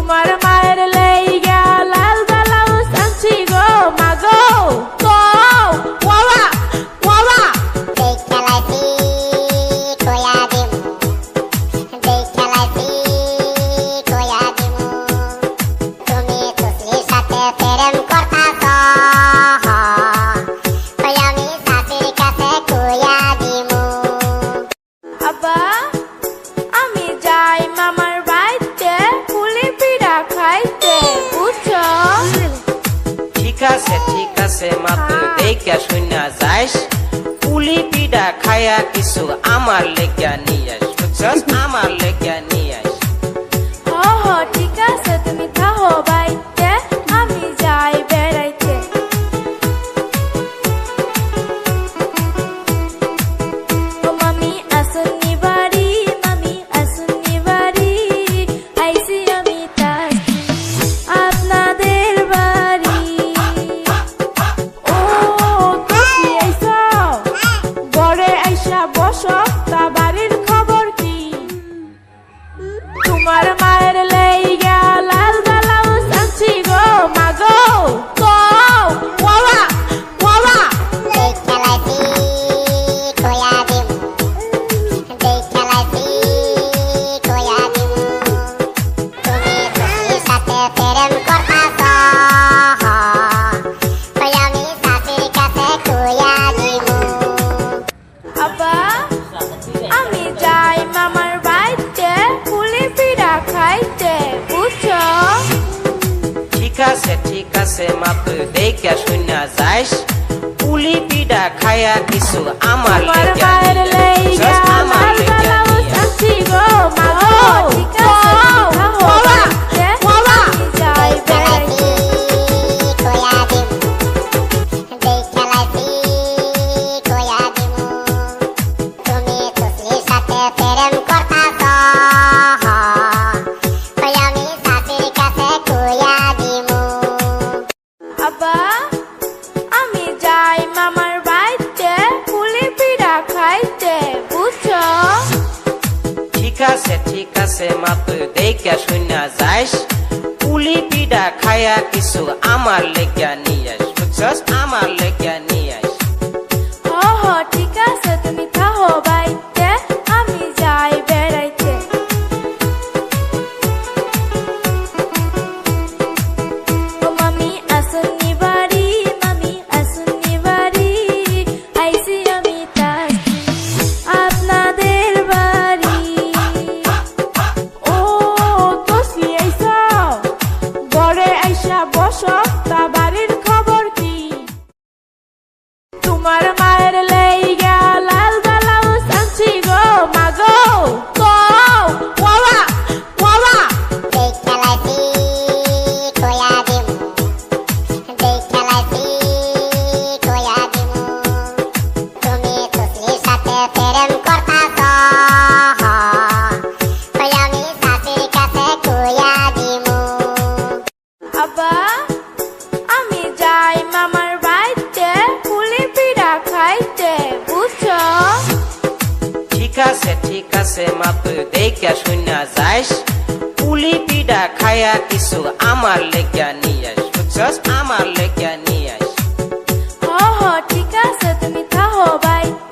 তোমার মায়ের লাইগা লাল ব্লাউজ আনছি গো মাগো গো ওয়া ওয়া দেখালাইছি কয়া দিম দেখালাইছি কয়া দিম তুমি তুসলির সাথে প্রেম করতাছ তাই আমি সাথীর কাছে কয়া দিম আব্বা আমি যাই মামার বাড়িতে পুলি পিঠা খাইতে বুঝছো ঠিক আছে মা তুই দেখা শুনা যাইস পুলি পিঠা খায়া কিছু আমার লেগা নিয়ে আস বুঝছস আমার লেগা নিয়ে আস হ ঠিক আছে তুমি থাকো বাড়িতে আমি যাই বেড়াইতে ও মামি আসুনি বাড়ি মামি আসুনি বাড়ি আইসি আমি তাই আপনাদের বাড়ি ও তুমি আইসো ঘরে আইসা বসো তা বাড়ির খবর কি তোমার মায়ের লাইগা লাল ব্লাউজ আনছি গো মাগো গো ওয়া ওয়া দেখালাইছি কয়া দিম দেখালাইছি কয়া দিম তুমি তুসলির সাথে প্রেম করতাছ তাই আমি সাথীর কাছে কয়া দিম আব্বা আমি যাই মামার বাড়িতে পুলি পিঠা খাইতে বুঝছো ঠিক আছে মা তুই দেখা শুনা যাইস পুলি পিঠা খায়া কিছু আমার তোমার লেগা মায়ের নিয়ে আস লাইগা বুঝছস? আমার লাল লেগা ব্লাউজ নিয়ে আস আনছি গো মাগো ঠিক আছে থাকো বাড়িতে আমি যাই বেড়াইতে দেখালাইছি কয়া দিম দেখালাইছি কয়া দিম তুমি তুসলির সাথে প্রেম করতাছ তাই আমি সাথীর কাছে কয়া দিম আব্বা আমি যাই মামার বাড়িতে পুলি পিঠা খাইতে বুঝছো ঠিক আছে মা তুই দেখা শুনা যাইস পুলি পিঠা খায়া কিছু আমার লেগা নিয়ে আস বুঝছস আমার লেগা নিয়ে আস হ ঠিক আছে তুমি থাকো বাড়িতে আমি যাই বেড়াইতে ও মামি আসুনি বাড়ি মামি আসুনি বাড়ি আইসি আমি তাই আপনাদের বাড়ি ও তুমি আইসো ঘরে আইসা বসো তা বাড়ির খবর কি তোমার মায়ের লাইগা লাল ব্লাউজ আনছি গো মাগো গো ওয়া ওয়া দেখালাইছি কয়া দিম দেখালাইছি কয়া দিম তুমি তুসলির সাথে প্রেম করতাছ তাই আমি সাথীর কাছে কয়া দিম আব্বা আমি যাই মামার বাড়িতে পুলি পিঠা খাইতে বুঝছো ঠিক আছে মা তুই দেখা শুনা যাইস পুলি পিঠা খায়া কিছু আমার লেগা নিয়ে আস বুঝছস আমার লেগা নিয়ে আস হ ঠিক আছে তুমি থাকো বাড়িতে